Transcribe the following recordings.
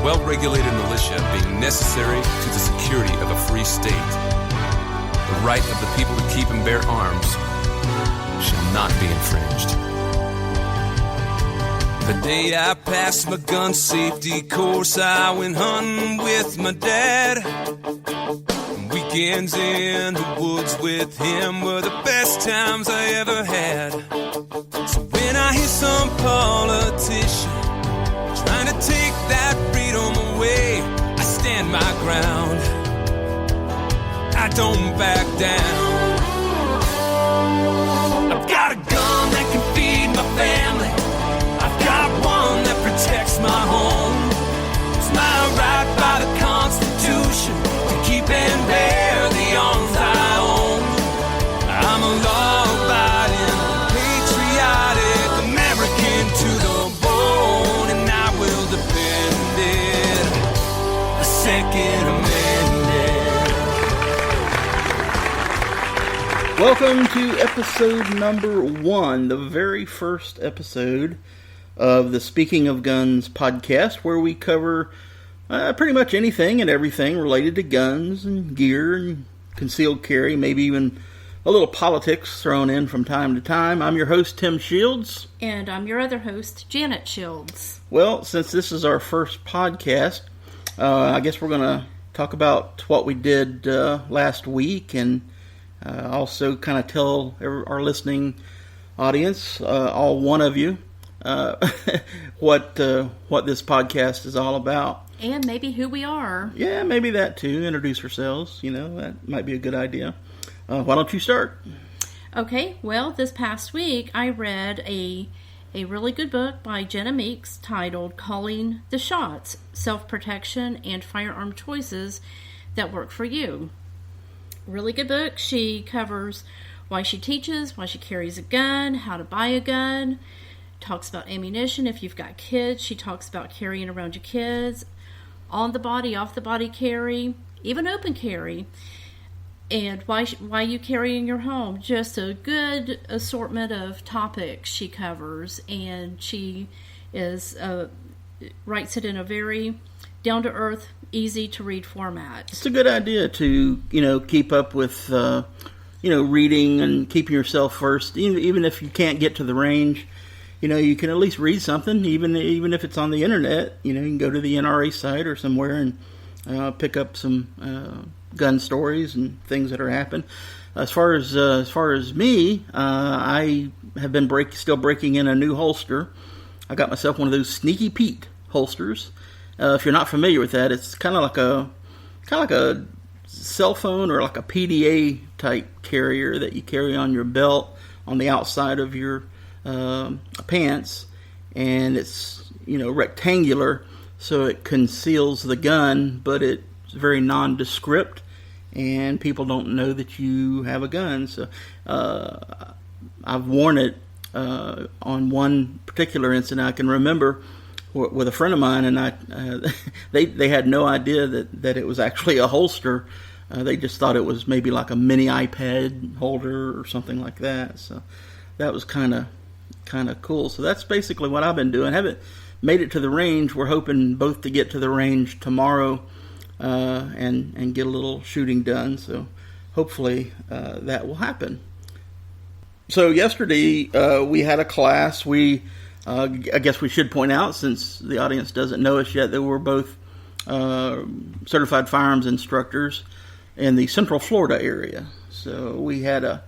well-regulated militia being necessary to the security of a free state. The right of the people to keep and bear arms shall not be infringed. The day I passed my gun safety course, I went hunting with my dad. Weekends in the woods with him were the best times I ever had. So when I hear some politician trying to take that freedom away, I stand my ground. I don't back down. I've got a gun that can feed my family. I've got one that protects my home. It's my right by the Constitution to keep and bear the arms I own. I'm a law-abiding, patriotic American to the bone, and I will defend it. The Second Amendment. Welcome to episode number 1, the very first episode of the Speaking of Guns podcast, where we cover pretty much anything and everything related to guns and gear and concealed carry, maybe even a little politics thrown in from time to time. I'm your host, Tim Shields. And I'm your other host, Janet Shields. Well, since this is our first podcast, I guess we're going to talk about what we did last week, and also kind of tell our listening audience, all one of you, what this podcast is all about. And maybe who we are. Yeah, maybe that too. Introduce ourselves. That might be a good idea. Why don't you start? Okay, well, this past week I read a really good book by Jenna Meeks titled Calling the Shots, Self-Protection and Firearm Choices That Work for You. Really good book. She covers why she teaches, why she carries a gun, how to buy a gun, talks about ammunition if you've got kids. She talks about carrying around your kids, on the body, off the body carry, even open carry, and why you carry in your home. Just a good assortment of topics she covers, and she writes it in a very down-to-earth, easy-to-read format. It's a good idea to, keep up with, reading and keeping yourself first, even if you can't get to the range. You can at least read something, even if it's on the internet. You can go to the NRA site or somewhere and pick up some gun stories and things that are happening. As far as me, I have been still breaking in a new holster. I got myself one of those Sneaky Pete holsters. If you're not familiar with that, it's kind of like a cell phone or like a PDA type carrier that you carry on your belt on the outside of your pants, and it's rectangular, so it conceals the gun, but it's very nondescript, and people don't know that you have a gun. So I've worn it on one particular incident I can remember with a friend of mine, and they had no idea that it was actually a holster. They just thought it was maybe like a mini iPad holder or something like that. So that was kind of cool. So that's basically what I've been doing. Haven't made it to the range. We're hoping both to get to the range tomorrow and get a little shooting done. So hopefully that will happen. So yesterday we had a class. I guess we should point out, since the audience doesn't know us yet, that we're both certified firearms instructors in the Central Florida area. So we had a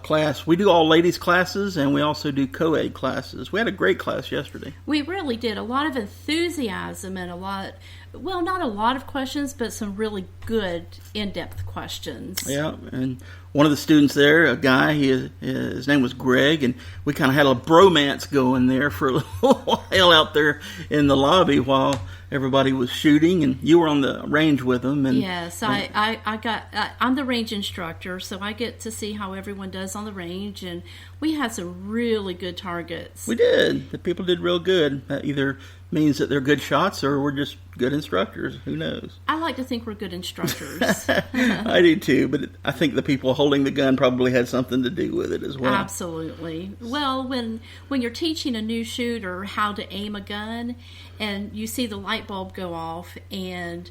class. We do all ladies classes, and we also do co-ed classes. We had a great class yesterday. We really did. A lot of enthusiasm and not a lot of questions, but some really good in-depth questions. Yeah, and one of the students there, a guy, his name was Greg, and we kind of had a bromance going there for a little while out there in the lobby while everybody was shooting, and you were on the range with them. And yes, I'm the range instructor, so I get to see how everyone does on the range, and we had some really good targets. We did. The people did real good. Either means that they're good shots, or we're just good instructors. Who knows? I like to think we're good instructors. I do too, but I think the people holding the gun probably had something to do with it as well. Absolutely. Well, when you're teaching a new shooter how to aim a gun, and you see the light bulb go off, and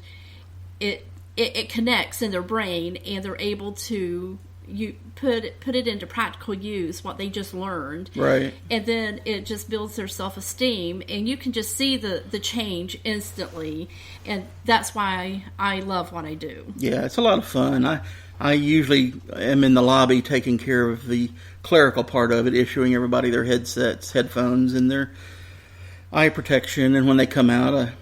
it connects in their brain, and they're able to put it into practical use, what they just learned, right? And then it just builds their self-esteem, and you can just see the change instantly, and that's why I love what I do. Yeah, it's a lot of fun. I usually am in the lobby taking care of the clerical part of it, issuing everybody their headsets, headphones, and their eye protection, and when they come out, I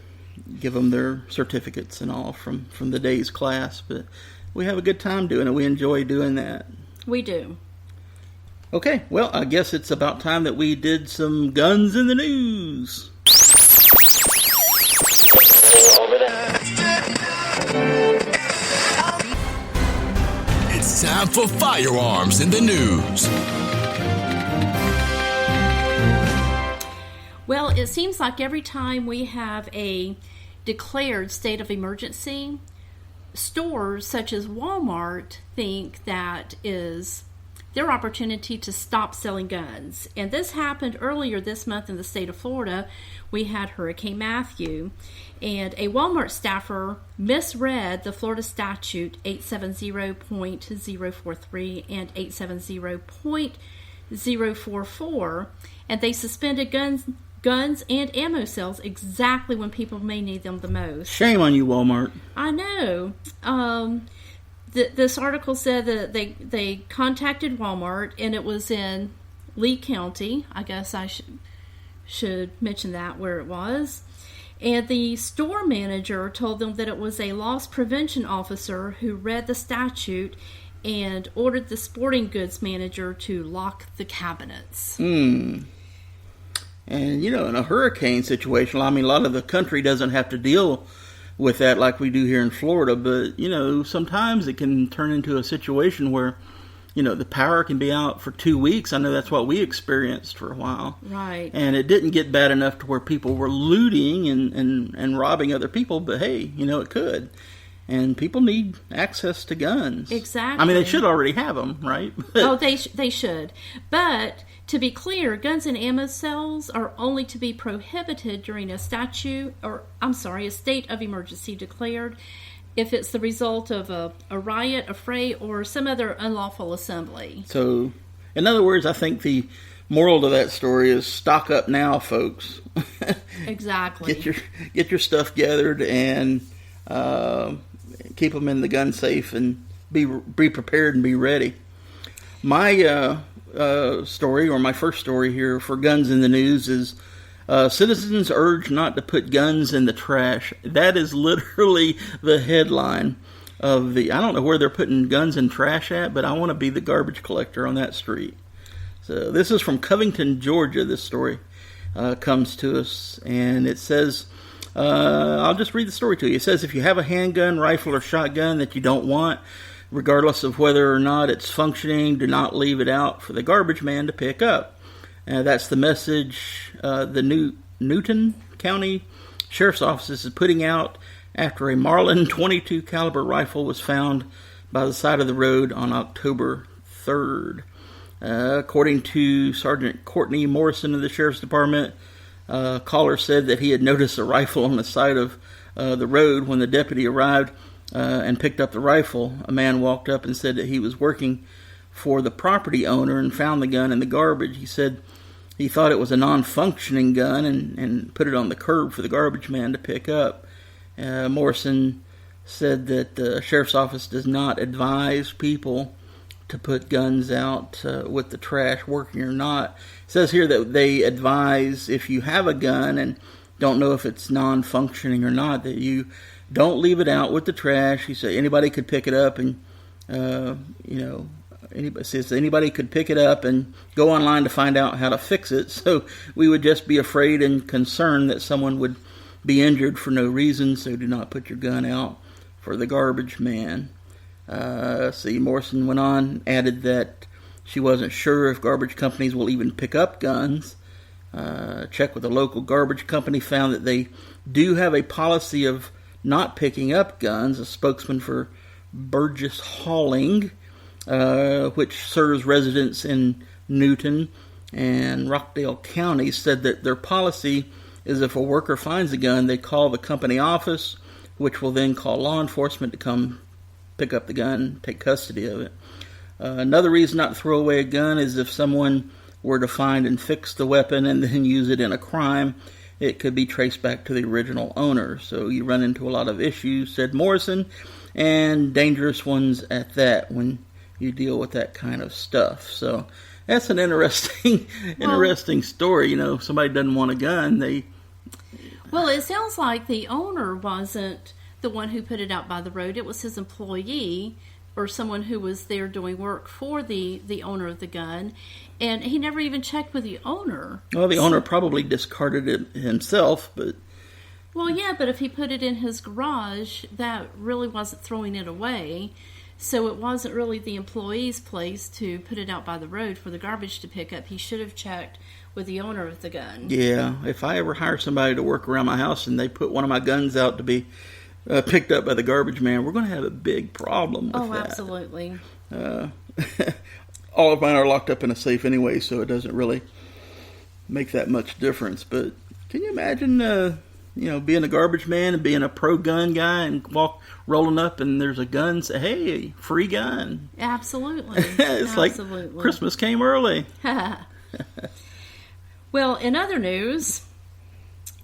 give them their certificates and all from the day's class. But we have a good time doing it. We enjoy doing that. We do. Okay, well, I guess it's about time that we did some guns in the news. It's time for firearms in the news. Well, it seems like every time we have a declared state of emergency, stores such as Walmart think that is their opportunity to stop selling guns. And this happened earlier this month in the state of Florida. We had Hurricane Matthew, and a Walmart staffer misread the Florida statute 870.043 and 870.044, and they suspended guns and ammo sales exactly when people may need them the most. Shame on you, Walmart. I know. This article said that they contacted Walmart, and it was in Lee County. I guess I should mention that where it was. And the store manager told them that it was a loss prevention officer who read the statute and ordered the sporting goods manager to lock the cabinets. And, in a hurricane situation, I mean, a lot of the country doesn't have to deal with that like we do here in Florida, but, sometimes it can turn into a situation where, the power can be out for 2 weeks. I know that's what we experienced for a while. Right. And it didn't get bad enough to where people were looting and robbing other people, but hey, it could. And people need access to guns. Exactly. I mean, they should already have them, right? Oh, they should. But to be clear, guns and ammo sales are only to be prohibited during a state of emergency declared if it's the result of a riot, a fray, or some other unlawful assembly. So, in other words, I think the moral to that story is stock up now, folks. Exactly. Get your stuff gathered and keep them in the gun safe and be prepared and be ready. My story, or my first story here for guns in the news, is citizens urge not to put guns in the trash. That is literally the headline of I don't know where they're putting guns in trash at, but I want to be the garbage collector on that street. So this is from Covington, Georgia. This story comes to us, and it says, I'll just read the story to you. It says, if you have a handgun, rifle, or shotgun that you don't want, regardless of whether or not it's functioning, do not leave it out for the garbage man to pick up. That's the message the Newton County Sheriff's Office is putting out after a Marlin .22 caliber rifle was found by the side of the road on October 3rd. According to Sergeant Courtney Morrison of the Sheriff's Department, caller said that he had noticed a rifle on the side of the road. When the deputy arrived and picked up the rifle, a man walked up and said that he was working for the property owner and found the gun in the garbage. He said he thought it was a non-functioning gun and put it on the curb for the garbage man to pick up. Morrison said that the Sheriff's Office does not advise people to put guns out with the trash, working or not. It says here that they advise if you have a gun and don't know if it's non-functioning or not, that you don't leave it out with the trash. He said anybody could pick it up and, anybody could pick it up and go online to find out how to fix it. So we would just be afraid and concerned that someone would be injured for no reason. So do not put your gun out for the garbage man. Morrison went on, added that she wasn't sure if garbage companies will even pick up guns Check with a local garbage company found that they do have a policy of not picking up guns. A spokesman for Burgess Hauling, which serves residents in Newton and Rockdale County, said that their policy is if a worker finds a gun, they call the company office, which will then call law enforcement to come pick up the gun, take custody of it. Another reason not to throw away a gun is if someone were to find and fix the weapon and then use it in a crime, it could be traced back to the original owner. So you run into a lot of issues, said Morrison, and dangerous ones at that when you deal with that kind of stuff. So that's an interesting story. You know, if somebody doesn't want a gun, Well, it sounds like the owner wasn't the one who put it out by the road. It was his employee or someone who was there doing work for the owner of the gun. And he never even checked with the owner. Well, the owner probably discarded it himself, but... Well, yeah, but if he put it in his garage, that really wasn't throwing it away. So it wasn't really the employee's place to put it out by the road for the garbage to pick up. He should have checked with the owner of the gun. Yeah, if I ever hire somebody to work around my house and they put one of my guns out to be picked up by the garbage man, we're going to have a big problem with that. Oh, absolutely. All of mine are locked up in a safe anyway, so it doesn't really make that much difference. But can you imagine, being a garbage man and being a pro gun guy and rolling up and there's a gun, say, hey, free gun. Absolutely. It's Absolutely. Like Christmas came early. Well, in other news,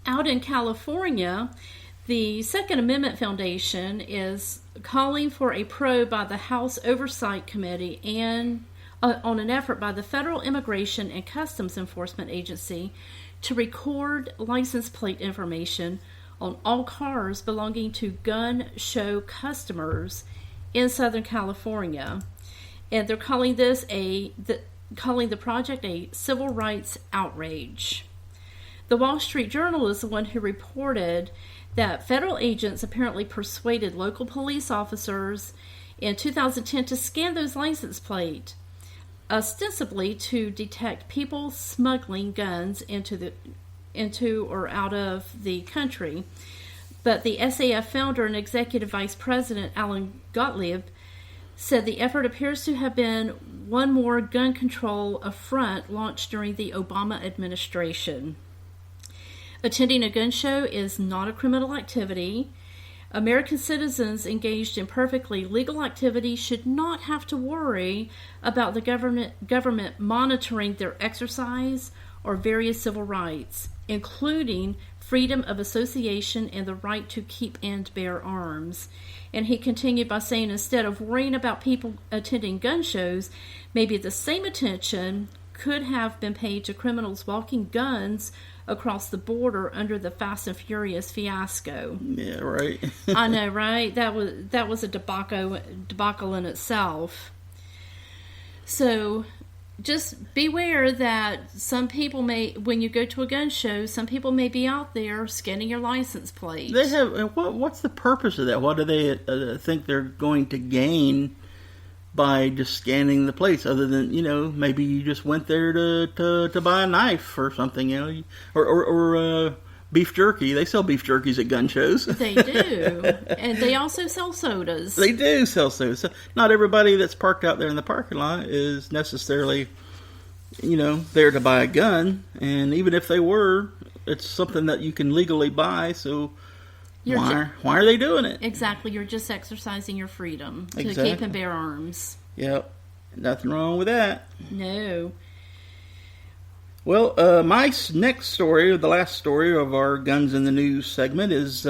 out in California, the Second Amendment Foundation is calling for a probe by the House Oversight Committee and on an effort by the Federal Immigration and Customs Enforcement Agency to record license plate information on all cars belonging to gun show customers in Southern California. And they're calling this calling the project a civil rights outrage. The Wall Street Journal is the one who reported that federal agents apparently persuaded local police officers in 2010 to scan those license plates, ostensibly to detect people smuggling guns into or out of the country. But the SAF founder and executive vice president, Alan Gottlieb, said the effort appears to have been one more gun control affront launched during the Obama administration. Attending a gun show is not a criminal activity. American citizens engaged in perfectly legal activity should not have to worry about the government monitoring their exercise or various civil rights, including freedom of association and the right to keep and bear arms. And he continued by saying, instead of worrying about people attending gun shows, maybe the same attention could have been paid to criminals walking guns across the border under the Fast and Furious fiasco. Yeah, right. I know, right? That was a debacle in itself. So just beware that some people may, when you go to a gun show, some people may be out there scanning your license plate. They have. What's the purpose of that? What do they think they're going to gain by just scanning the plates, other than, maybe you just went there to buy a knife or something, or beef jerky. They sell beef jerkies at gun shows. They do. And they also sell sodas. They do sell sodas. So not everybody that's parked out there in the parking lot is necessarily, there to buy a gun. And even if they were, it's something that you can legally buy, so why are they doing it? Exactly. You're just exercising your freedom to Exactly. keep and bear arms. Yep. Nothing wrong with that. No. Well, my next story, the last story of our Guns in the News segment, is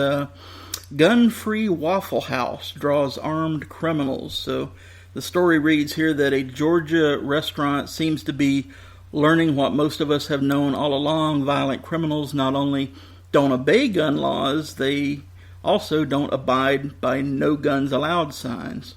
Gun-Free Waffle House draws armed criminals. So the story reads here that a Georgia restaurant seems to be learning what most of us have known all along. Violent criminals not only don't obey gun laws, they also don't abide by no guns allowed signs.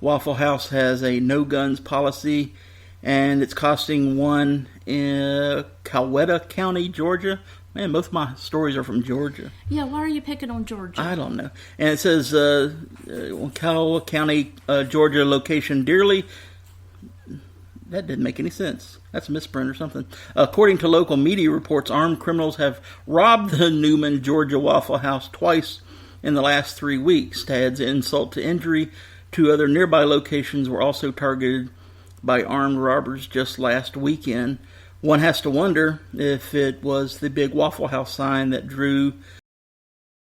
Waffle House has a no guns policy, and it's costing one in Coweta County, Georgia. Man, both my stories are from Georgia. Yeah, why are you picking on Georgia? I don't know. And it says Coweta County, Georgia location dearly That didn't make any sense. That's a misprint or something. According to local media reports, armed criminals have robbed the Newman, Georgia Waffle House twice in the last 3 weeks. To add insult to injury, 2 other nearby locations were also targeted by armed robbers just last weekend. One has to wonder if it was the big Waffle House sign that drew